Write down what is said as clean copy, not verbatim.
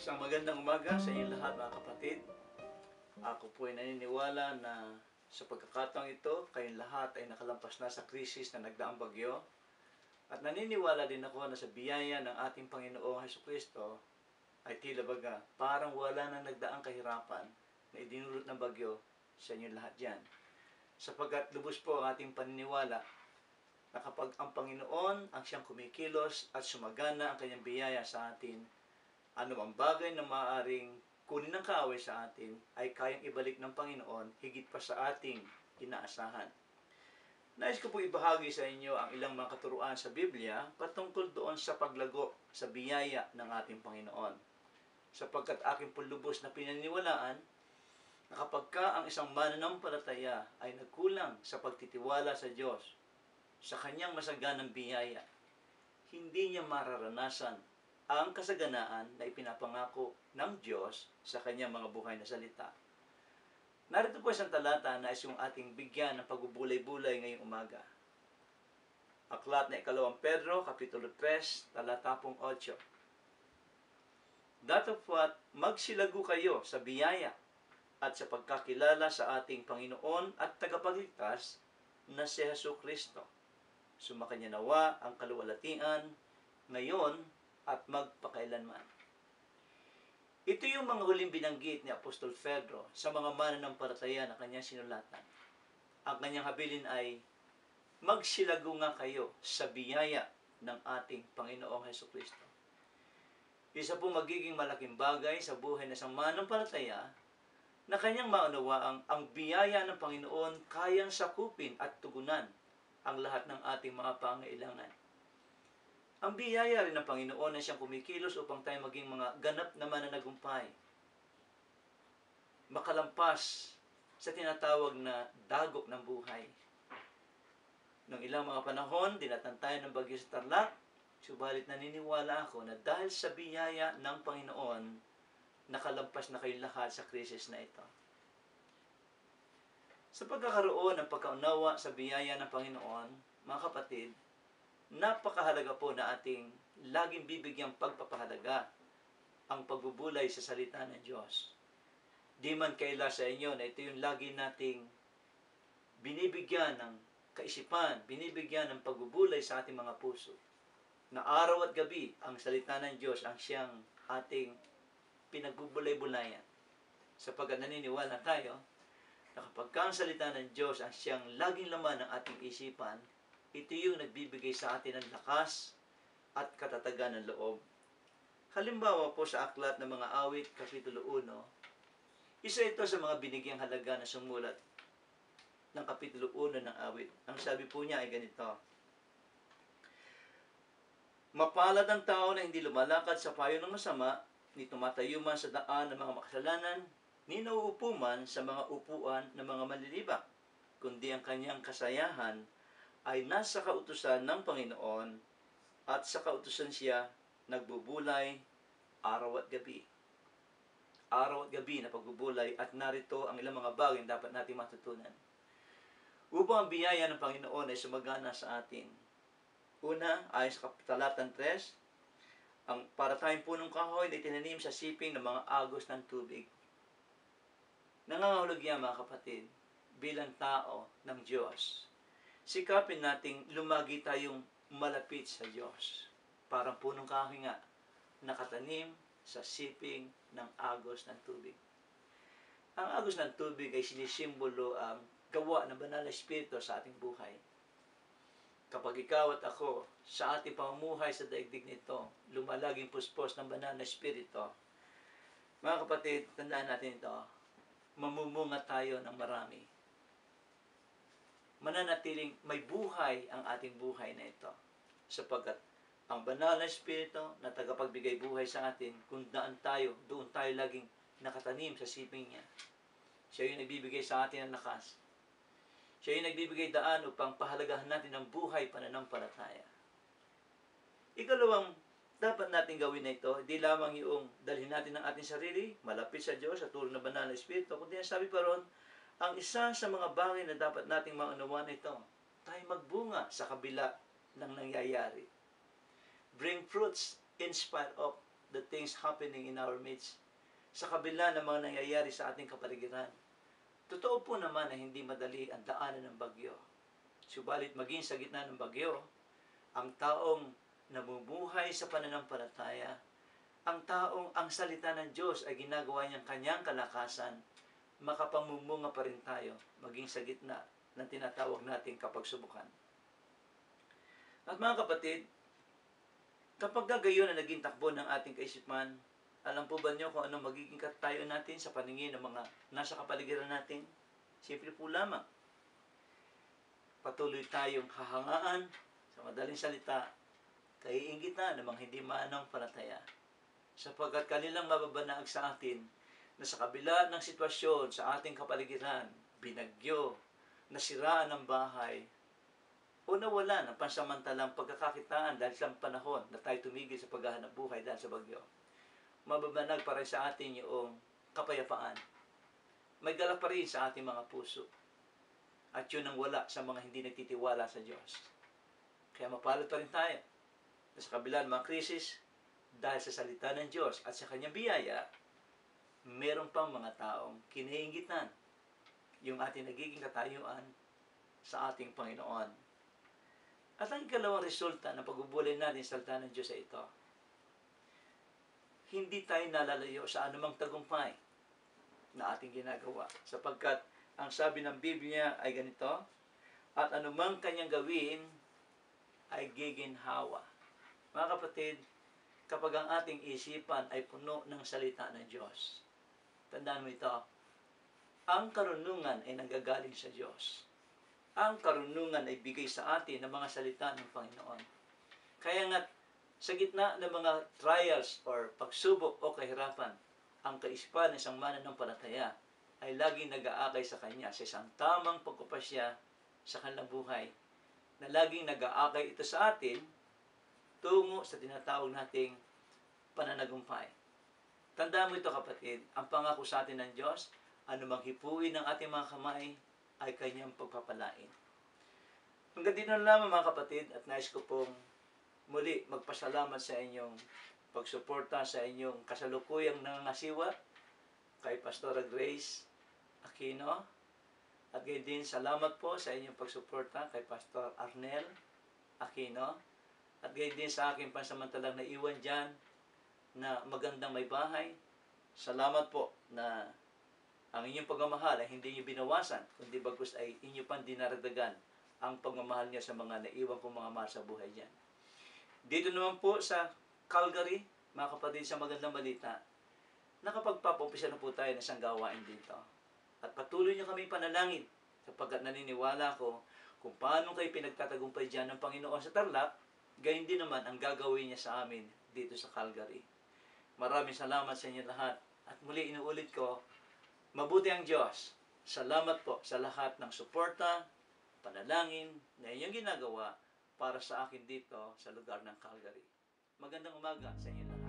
Isang magandang umaga sa inyo lahat mga kapatid. Ako po ay naniniwala na sa pagkakataong ito, kayong lahat ay nakalampas na sa krisis na nagdaang bagyo. At naniniwala din ako na sa biyaya ng ating Panginoong Hesukristo ay tila baga parang wala na nagdaang kahirapan na idinulot ng bagyo sa inyo lahat dyan. Sapagkat lubos po ang ating paniniwala na kapag ang Panginoon ang siyang kumikilos at sumagana ang kanyang biyaya sa atin, ano ang bagay na maaaring kunin ng kaaway sa atin ay kayang ibalik ng Panginoon higit pa sa ating inaasahan. Nais ko po ibahagi sa inyo ang ilang mga katuruan sa Biblia patungkol doon sa paglago sa biyaya ng ating Panginoon. Sapagkat aking pulubos na pinaniwalaan na kapag ka ang isang mananampalataya ay nagkulang sa pagtitiwala sa Diyos, sa kanyang masaganang biyaya, hindi niya mararanasan ang kasaganaan na ipinapangako ng Diyos sa kanyang mga buhay na salita. Narito po isang talata na yung ating bigyan ng pagbubulay-bulay ngayong umaga. Aklat na 2 Pedro, Kapitulo 3, talata 8. Datapwat magsilago kayo sa biyaya at sa pagkakilala sa ating Panginoon at tagapagligtas na si Hesukristo. Sumakanya nawa ang kaluwalhatian ngayon at magpakailanman. Ito yung mga huling binanggit ni Apostol Pedro sa mga mananampalataya na kanyang sinulatan. Ang kanyang habilin ay, magsilago nga kayo sa biyaya ng ating Panginoong Hesukristo. Isa po magiging malaking bagay sa buhay ng isang mananampalataya na kanyang maunawaang ang biyaya ng Panginoon kayang sakupin at tugunan ang lahat ng ating mga pangailangan. Ang biyaya rin ng Panginoon na siyang kumikilos upang tayo maging mga ganap na mananagumpay. Makalampas sa tinatawag na dagok ng buhay. Nung ilang mga panahon, dinatan tayo ng bagyo sa Tarlac, subalit naniniwala ako na dahil sa biyaya ng Panginoon, nakalampas na kayo lahat sa krisis na ito. Sa pagkakaroon ng pagkaunawa sa biyaya ng Panginoon, mga kapatid, napakahalaga po na ating laging bibigyang pagpapahalaga ang pagbubulay sa salita ng Diyos. Di man kaila sa inyo na ito yung lagi nating binibigyan ng kaisipan, binibigyan ng pagbubulay sa ating mga puso. Na araw at gabi, ang salita ng Diyos ang siyang ating pinagbubulay-bulayan. Sapagkat naniniwala tayo na kapag ang salita ng Diyos ang siyang laging laman ng ating isipan, ito yung nagbibigay sa atin ng lakas at katatagan ng loob. Halimbawa po sa aklat ng mga awit, Kapitulo 1, isa ito sa mga binigyang halaga na sumulat ng Kapitulo 1 ng awit. Ang sabi po niya ay ganito, mapalad ang tao na hindi lumalakad sa payo ng masama, ni tumatayo man sa daan ng mga makasalanan, ni nauupo man sa mga upuan ng mga malilibak, kundi ang kanyang kasayahan ay nasa kautusan ng Panginoon at sa kautusan siya nagbubulay araw at gabi. Araw at gabi na pagbubulay at narito ang ilang mga bagay na dapat natin matutunan. Upang ang biyaya ng Panginoon ay sumagana sa atin. Una, ayon sa talatan 3, ang para tayong punong kahoy na itinanim sa siping ng mga agos ng tubig. Nangangahulog yan mga kapatid, bilang tao ng Diyos. Sikapin nating lumagi tayong malapit sa Diyos. Parang punong kahoy nga, nakatanim sa siping ng agos ng tubig. Ang agos ng tubig ay sinisimbolo ang gawa ng banal na espiritu sa ating buhay. Kapag ikaw at ako, sa ating pamumuhay sa daigdig nito, lumalaging puspos ng banal na espiritu, mga kapatid, tandaan natin ito, mamumunga tayo ng marami. Mananatiling may buhay ang ating buhay na ito. Sapagkat ang banal na espiritu na tagapagbigay buhay sa atin, kung daan tayo, doon tayo laging nakatanim sa siping niya. Siya yung nagbibigay sa atin ng lakas. Siya yung nagbibigay daan upang pahalagahan natin ang buhay pananampalataya. Ikalawang dapat natin gawin na ito, di lamang yung dalhin natin ang ating sarili, malapit sa Diyos, sa tulong ng banal na espiritu, kundi sabi pa ron, ang isa sa mga bagay na dapat nating maunawan ito, tayo magbunga sa kabila ng nangyayari. Bring fruits in spite of the things happening in our midst, sa kabila ng mga nangyayari sa ating kapaligiran. Totoo po naman na hindi madali ang daanan ng bagyo. Subalit maging sa gitna ng bagyo, ang taong namumuhay sa pananampalataya, ang taong ang salita ng Diyos ay ginagawa niyang kanyang kalakasan, makapamumunga pa rin tayo maging sa gitna ng tinatawag nating kapagsubukan. At mga kapatid, kapag gayon na naging takbo ng ating kaisipan, alam po ba niyo kung ano magiging katayo natin sa paningin ng mga nasa kapaligiran natin? Simple po lamang. Patuloy tayong hahangaan, sa madaling salita, kaiingitan ng mga hindi mananampalataya. Sapagkat kanilang mababanaag sa atin na sa kabila ng sitwasyon sa ating kapaligiran, binagyo, nasiraan ng bahay, o nawala ng pansamantalang pagkakakitaan dahil sa panahon na tayo tumigil sa paghahanap buhay dahil sa bagyo, mababanag pa rin sa atin yung kapayapaan. May dala pa rin sa ating mga puso. At yun ang wala sa mga hindi nagtitiwala sa Diyos. Kaya mapalad pa rin tayo na sa kabila ng mga krisis, dahil sa salita ng Diyos at sa kanyang biyaya, meron pang mga taong kiniingitan yung ating nagiging katayuan sa ating Panginoon. At ang ikalawang resulta ng pagbubulay natin sa salita ng Diyos ay ito. Hindi tayo nalalayo sa anumang tagumpay na ating ginagawa. Sapagkat ang sabi ng Biblia ay ganito, at anumang kanyang gawin ay giginhawa. Mga kapatid, kapag ang ating isipan ay puno ng salita ng Diyos, tandaan mo ito, ang karunungan ay nanggagaling sa Diyos. Ang karunungan ay bigay sa atin ng mga salita ng Panginoon. Kaya nga, sa gitna ng mga trials or pagsubok o kahirapan, ang kaisipan ng isang mananampalataya ay laging nag-aakay sa Kanya sa isang tamang pagkupasya sa kanilang buhay, na laging nag-aakay ito sa atin tungo sa tinatawag nating pananagumpay. Tandaan mo ito kapatid, ang pangako sa atin ng Diyos, anumang hipuin ng ating mga kamay, ay kanyang pagpapalain. Hanggang dito na lamang mga kapatid, at nais ko pong muli magpasalamat sa inyong pagsuporta sa inyong kasalukuyang nangangasiwa kay Pastora Grace Aquino. At gayon din, salamat po sa inyong pagsuporta kay Pastor Arnel Aquino. At gayon din sa aking pansamantalang naiwan dyan na magandang may bahay. Salamat po na ang inyong pagmamahal ay hindi niyo binawasan, kundi bagkus ay inyo pang dinaragdagan ang pagmamahal niya sa mga naiwan pong mga mahal sa buhay dyan. Dito naman po sa Calgary, mga kapatid, sa magandang balita, nakapagpapaumpisa na po tayo ng isang gawain dito. At patuloy niyo kami panalangin, sapagkat naniniwala ko kung paano kayo pinagtatagumpay dyan ng Panginoon sa Tarlac, gayon din naman ang gagawin niya sa amin dito sa Calgary. Maraming salamat sa inyo lahat. At muli inuulit ko, mabuti ang Diyos. Salamat po sa lahat ng suporta, panalangin na inyong ginagawa para sa akin dito sa lugar ng Calgary. Magandang umaga sa inyo lahat.